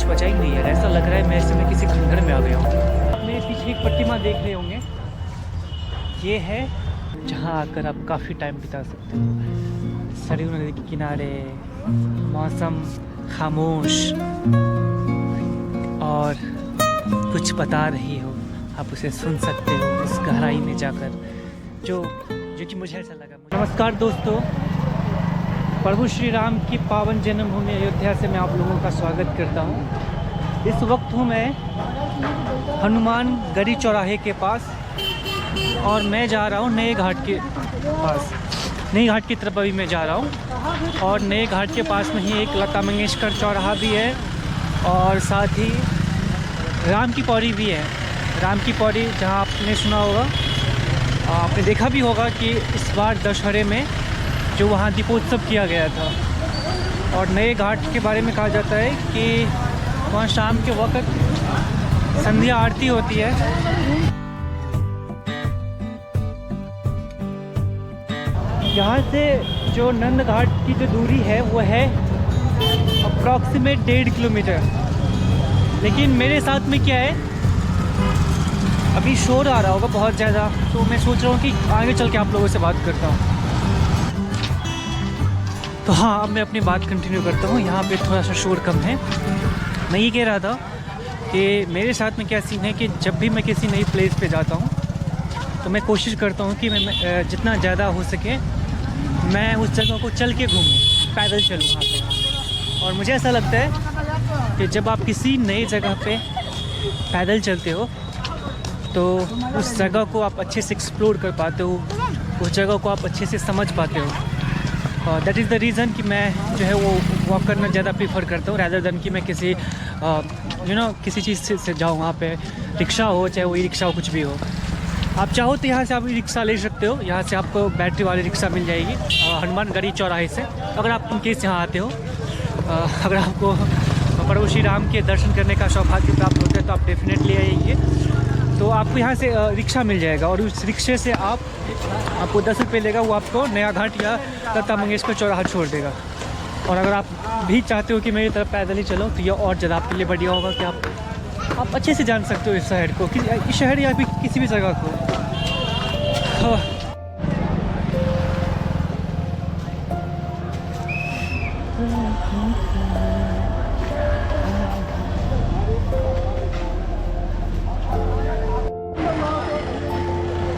बचा ही नहीं है। ऐसा लग रहा है मैं इस समय किसी खंडहर में आ गया हूँ। अपने पीछे एक प्रतिमा देख रहे होंगे, ये है जहाँ आकर आप काफ़ी टाइम बिता सकते हो। सरयू नदी के किनारे, मौसम खामोश और कुछ बता रही हो, आप उसे सुन सकते हो उस गहराई में जाकर, जो कि मुझे ऐसा लगा। नमस्कार दोस्तों, प्रभु श्री राम की पावन जन्मभूमि अयोध्या से मैं आप लोगों का स्वागत करता हूं। इस वक्त हूं मैं हनुमान गढ़ी चौराहे के पास और मैं जा रहा हूं नए घाट के पास। नए घाट की तरफ अभी मैं जा रहा हूं और नए घाट के पास में ही एक लता मंगेशकर चौराहा भी है और साथ ही राम की पौड़ी भी है। राम की पौड़ी जहां आपने सुना होगा, आपने देखा भी होगा कि इस बार दशहरे में जो वहाँ दीपोत्सव किया गया था। और नए घाट के बारे में कहा जाता है कि वहाँ शाम के वक्त संध्या आरती होती है। यहाँ से जो नंद घाट की जो दूरी है वो है अप्रॉक्सीमेट 1.5 किलोमीटर। लेकिन मेरे साथ में क्या है, अभी शोर आ रहा होगा बहुत ज़्यादा, तो मैं सोच रहा हूँ कि आगे चल के आप लोगों से बात करता हूँ। तो हाँ, अब मैं अपनी बात कंटिन्यू करता हूँ। यहाँ पे थोड़ा सा शोर कम है। मैं ये कह रहा था कि मेरे साथ में क्या सीन है कि जब भी मैं किसी नई प्लेस पे जाता हूँ तो मैं कोशिश करता हूँ कि मैं जितना ज़्यादा हो सके मैं उस जगह को चल के घूमूँ, पैदल चलूँ वहाँ पे। और मुझे ऐसा लगता है कि जब आप किसी नई जगह पे पैदल चलते हो तो उस जगह को आप अच्छे से एक्सप्लोर कर पाते हो, उस जगह को आप अच्छे से समझ पाते हो। दैट इज़ द रीज़न कि मैं जो है वो वॉक करना ज़्यादा प्रीफर करता हूँ रैदर देन कि मैं किसी किसी चीज़ से जाऊँ। वहाँ पे रिक्शा हो, चाहे वो ई रिक्शा हो, कुछ भी हो। आप चाहो तो यहाँ से आप ई रिक्शा ले सकते हो। यहाँ से आपको बैटरी वाली रिक्शा मिल जाएगी हनुमान गढ़ी चौराहे से, अगर आप इन केस यहाँ आते हो। अगर आपको प्रभु श्री राम के दर्शन करने का सौभाग्य प्राप्त होता है तो आप डेफिनेटली आइए। तो आपको यहाँ से रिक्शा मिल जाएगा और उस रिक्शे से आपको 10 रुपये लेगा, वो आपको नया घाट या लता मंगेशकर चौराहा छोड़ देगा। और अगर आप भी चाहते हो कि मेरी तरफ पैदल ही चलो तो ये और ज़्यादा आपके लिए बढ़िया होगा कि आप अच्छे से जान सकते हो इस शहर को, इस शहर या फिर किसी भी जगह को।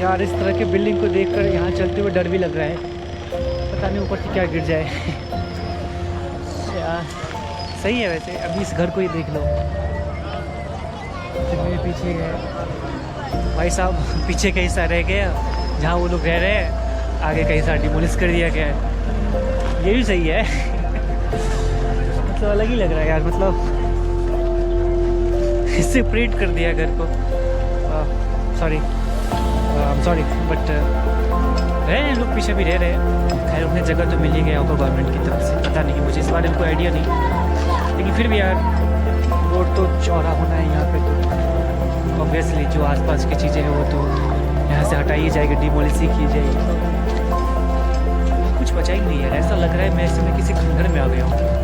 यार, इस तरह के बिल्डिंग को देखकर यहाँ चलते हुए डर भी लग रहा है, पता नहीं ऊपर से क्या गिर जाए। यार सही है वैसे। अभी इस घर को ही देख लो जो मेरे पीछे है। भाई साहब, पीछे का हिस्सा रह गया जहाँ वो लोग रह रहे हैं, आगे का हिस्सा डिमोलिश कर दिया गया है। ये भी सही है। मतलब अलग ही लग रहा है यार, मतलब इससे सेपरेट कर दिया घर को। सॉरी बट रहे हैं लोग, पीछे भी रह रहे हैं। खैर उन्हें जगह तो मिल ही गया होगा गवर्नमेंट की तरफ से, पता नहीं कि मुझे इस बारे में कोई आइडिया नहीं। लेकिन फिर भी यार, रोड तो चौड़ा होना है यहाँ पे, तो ऑब्वियसली जो आसपास की चीज़ें हैं वो तो यहाँ से हटाई जाएगी, डिमोलिश ही की जाएगी। कुछ बचा ही नहीं है। ऐसा लग रहा है मैं इस समय किसी खंडहर में आ गया हूँ।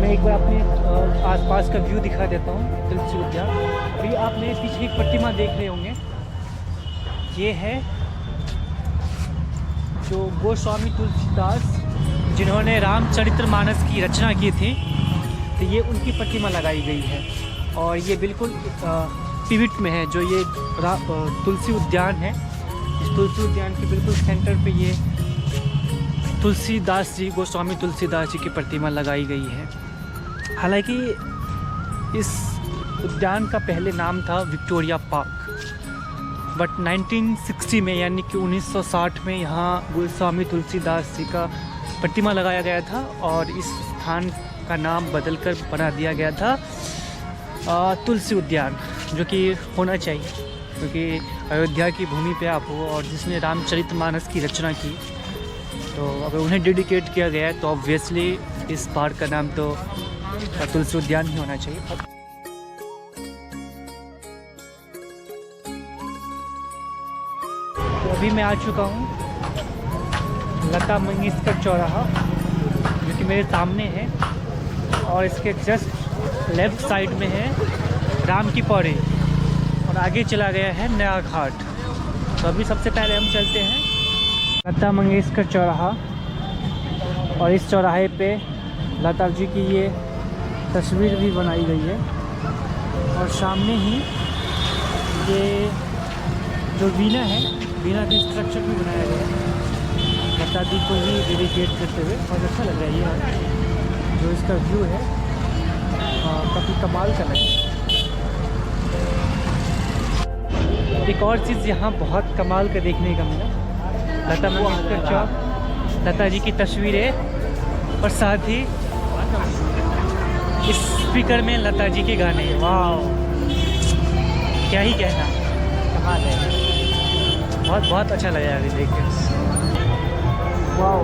एक बार अपने आसपास का व्यू दिखा देता हूँ, तुलसी उद्यान। अभी आप मेरे पीछे एक प्रतिमा देख रहे होंगे, ये है जो गोस्वामी तुलसीदास जिन्होंने रामचरितमानस की रचना की थी, तो ये उनकी प्रतिमा लगाई गई है। और ये बिल्कुल पिविट में है, जो ये तुलसी उद्यान है। इस तुलसी उद्यान के बिल्कुल सेंटर पे ये तुलसीदास जी, गोस्वामी तुलसीदास जी की प्रतिमा लगाई गई है। हालांकि इस उद्यान का पहले नाम था विक्टोरिया पार्क, बट 1960 में यानी कि 1960 में यहाँ गोस्वामी तुलसीदास जी का प्रतिमा लगाया गया था और इस स्थान का नाम बदलकर बना दिया गया था तुलसी उद्यान, जो कि होना चाहिए क्योंकि अयोध्या की भूमि पे आप हो और जिसने रामचरितमानस की रचना की, तो अगर उन्हें डेडिकेट किया गया है तो ऑब्वियसली इस पार्क का नाम तो तुलसी उद्यान ही होना चाहिए। अभी मैं आ चुका हूँ लता मंगेशकर चौराहा, जो कि मेरे सामने है, और इसके जस्ट लेफ़्ट साइड में है राम की पौड़ी, और आगे चला गया है नया घाट। तो अभी सबसे पहले हम चलते हैं लता मंगेशकर चौराहा, और इस चौराहे पे लता जी की ये तस्वीर भी बनाई गई है, और सामने ही ये जो वीणा है, वीणा का स्ट्रक्चर भी बनाया गया है लता जी को ही डेडिकेट करते हुए। और अच्छा लग रहा है ये जो इसका व्यू है, काफ़ी कमाल का लग रहा है। एक और चीज़ यहाँ बहुत कमाल का देखने का मिला, लता मंगेशकर चौक, लता जी की तस्वीरें, और साथ ही इस स्पीकर में लता जी के गाने। वाह, क्या ही कहना, कमाल है। बहुत अच्छा लगा यार देख के। वाह,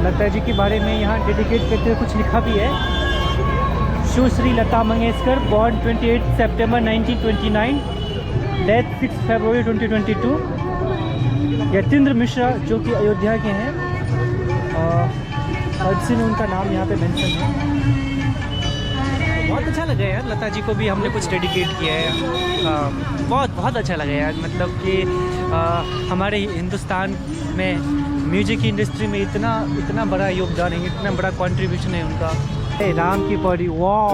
लता जी के बारे में यहाँ डेडिकेट करते हुए कुछ लिखा भी है। सुश्री लता मंगेशकर, बॉर्न 28 सितंबर 1929, डेथ 6 फरवरी 2022। यतीन्द्र मिश्रा जो कि अयोध्या के हैं, और इसी में उनका नाम यहाँ पे मेंशन है। बहुत अच्छा लगा यार, लता जी को भी हमने कुछ डेडिकेट किया है। बहुत अच्छा लगा यार, मतलब कि हमारे हिंदुस्तान में म्यूजिक इंडस्ट्री में इतना बड़ा योगदान है, इतना बड़ा कंट्रीब्यूशन है उनका। राम की पौड़ी, वाह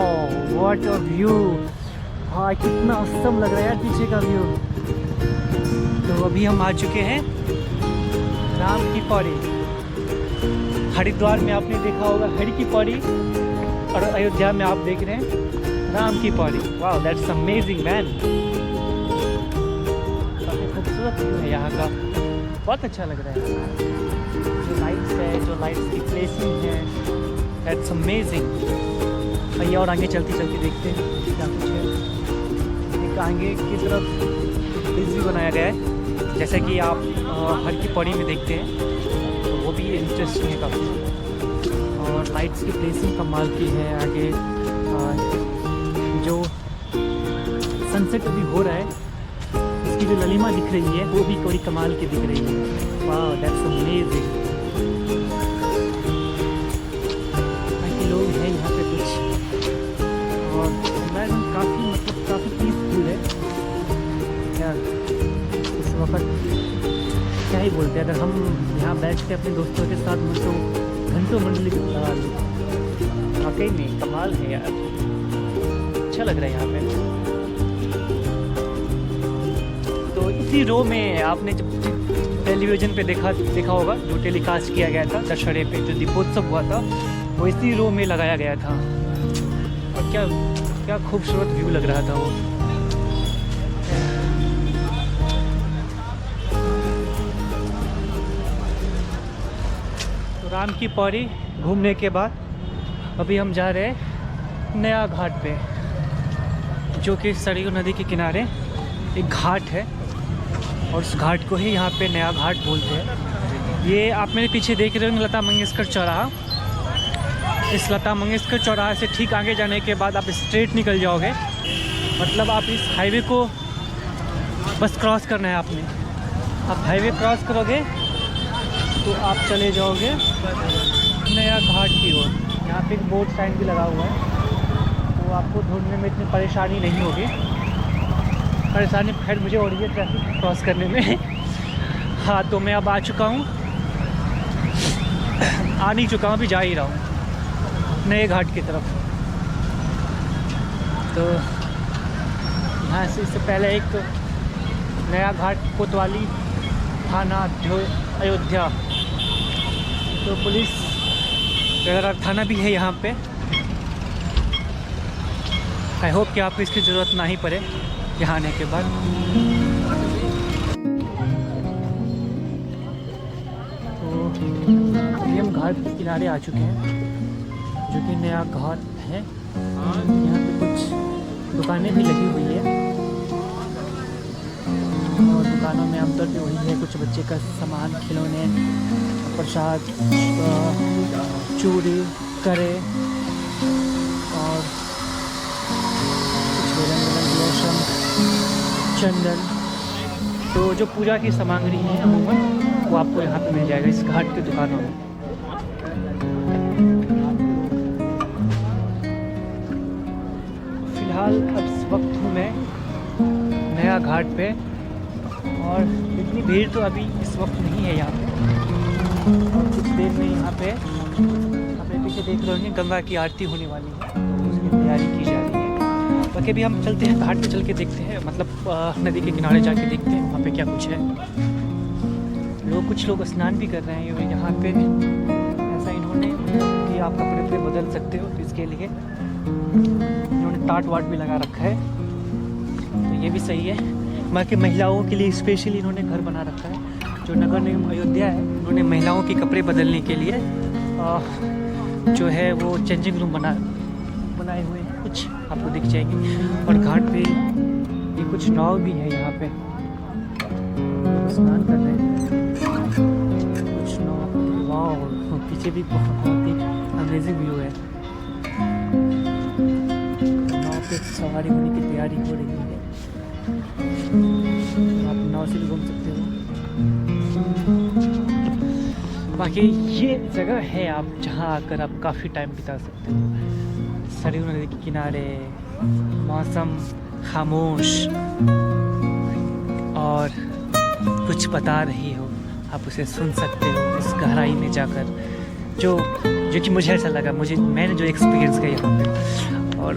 व्हाट अ व्यू, हाँ कितना औसम लग रहा है यार पीछे का व्यू। तो अभी हम आ चुके हैं राम की पौड़ी। हरिद्वार में आपने देखा होगा हरि की पौड़ी, और अयोध्या में आप देख रहे हैं राम की पौड़ी। वाह, दैट्स अमेजिंग मैन। काफ़ी खूबसूरत व्यू है यहाँ का, बहुत अच्छा लग रहा है। जो लाइट्स है, जो लाइट्स की प्लेसिंग है, दैट्स अमेजिंग। आइए और आगे चलते देखते हैं क्या कुछ है। एक आगे की तरफ ब्रिज भी बनाया गया है, जैसे कि आप हर की पौड़ी में देखते हैं, तो वो भी इंटरेस्टिंग है काफ़ी। और लाइट्स की प्लेसिंग कमाल की है। आगे जो सनसेट अभी हो रहा है, इसकी जो ललिमा दिख रही है वो भी बड़ी कमाल की दिख रही है। वाह, दैट्स अमेजिंग। बाकी लोग हैं यहाँ पे कुछ, और एनवायरनमेंट काफ़ी पीसफुल है यार। इस वक्त क्या ही बोलते हैं, अगर हम यहाँ बैठ के अपने दोस्तों के साथ तो घंटों मंडली लगा ली। वाकई में कमाल है यार, अच्छा लग रहा है यहाँ पे। तो इसी रो में आपने जब टेलीविज़न पे देखा होगा, जो टेलीकास्ट किया गया था दशहरे पे, जो दीपोत्सव हुआ था, वो इसी रो में लगाया गया था। और क्या खूबसूरत व्यू लग रहा था वो। राम की पौड़ी घूमने के बाद अभी हम जा रहे हैं नया घाट पे, जो कि सरयू नदी के किनारे एक घाट है, और उस घाट को ही यहाँ पे नया घाट बोलते हैं। ये आप मेरे पीछे देख रहे होंगे लता मंगेशकर चौराहा। इस लता मंगेशकर चौराहा से ठीक आगे जाने के बाद आप स्ट्रेट निकल जाओगे, मतलब आप इस हाईवे को बस क्रॉस करना है आपने। आप हाईवे क्रॉस करोगे तो आप चले जाओगे नया घाट की ओर। यहाँ पे एक बोर्ड साइन भी लगा हुआ है, तो आपको ढूंढने में इतनी परेशानी नहीं होगी। परेशानी खैर मुझे हो रही है ट्रैफिक क्रॉस करने में। हाँ, तो मैं अब आ चुका हूँ, आ नहीं चुका हूँ, अभी जा ही रहा हूँ नए घाट की तरफ। तो यहाँ से इससे पहले एक नया घाट कोतवाली थाना अयोध्या, तो पुलिस थाना भी है यहाँ पे। आई होप कि आपको इसकी ज़रूरत ना ही पड़े यहाँ आने के बाद। तो अभी हम घाट के किनारे आ चुके हैं, जो कि नया घाट है। यहाँ पे कुछ दुकानें भी लगी हुई है, और दुकानों में आमतौर पे वही है, कुछ बच्चे का सामान, खिलौने, प्रसाद, चूड़ी, करे, और कुछ रंग-बिरंगे लोशन, चंदन, तो जो पूजा की सामग्री है अमूमन वो आपको यहाँ पे मिल जाएगा इस घाट की दुकानों में। फिलहाल अब इस वक्त हूँ मैं नया घाट पे, और इतनी भीड़ तो अभी इस वक्त नहीं है यहाँ पे। और कुछ देर में यहाँ पे पीछे देख रहे होंगे गंगा की आरती होने वाली है, तो उसकी तैयारी की जा रही है। बाकी अभी हम चलते हैं घाट पे, चल के देखते हैं, मतलब नदी के किनारे जाके देखते हैं वहाँ पे क्या कुछ है। कुछ लोग स्नान भी कर रहे हैं यहाँ पे। ऐसा इन्होंने कि आप कपड़े पे बदल सकते हो, तो इसके लिए इन्होंने टाट वाट भी लगा रखा है, तो ये भी सही है। बाकी महिलाओं के लिए स्पेशली इन्होंने घर बना रखा है। जो नगर निगम अयोध्या है, उन्होंने महिलाओं के कपड़े बदलने के लिए जो है वो चेंजिंग रूम बनाए हुए हैं, कुछ आपको दिख जाएंगे। और घाट पे ये कुछ नाव भी है, यहाँ पे स्नान कर रहे हैं कुछ नाव। वाह, पीछे भी बहुत ही अमेजिंग व्यू है। नाव पे सवारी होने की तैयारी हो रही है, आप नाव से भी घूम सकते हो। बाकी ये जगह है आप जहाँ आकर आप काफ़ी टाइम बिता सकते हो। सरयू नदी के किनारे, मौसम खामोश, और कुछ बता रही हो, आप उसे सुन सकते हो उस गहराई में जाकर, जो कि मुझे ऐसा लगा, मैंने जो एक्सपीरियंस किया यहाँ पे। और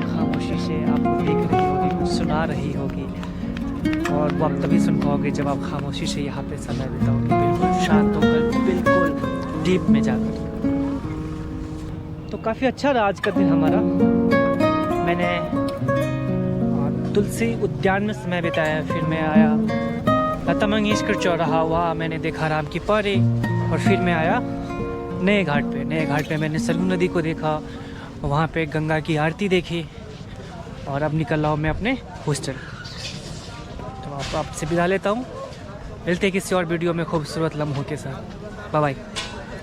खामोशी से आपको देख रही होगी, कुछ सुना रही होगी, और वो आप तभी सुन पाओगे जब आप खामोशी से यहाँ पे समय बिताओगे, बिल्कुल शांत होकर, बिल्कुल डीप में जाकर। तो काफ़ी अच्छा रहा आज का दिन हमारा। मैंने तुलसी उद्यान में समय बिताया, फिर मैं आया लता मंगेशकर चौराहा, वहाँ मैंने देखा राम की परी, और फिर मैं आया नए घाट पे मैंने सरयू नदी को देखा, वहाँ पे गंगा की आरती देखी, और अब निकल रहा हूँ मैं अपने हॉस्टल। तो आपसे विदा लेता हूँ, मिलते हैं किसी और वीडियो में खूबसूरत लम्हों के साथ। Bye bye,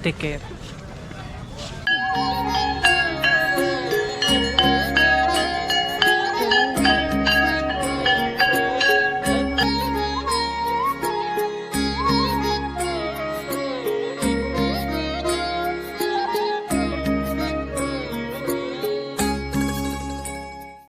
take care.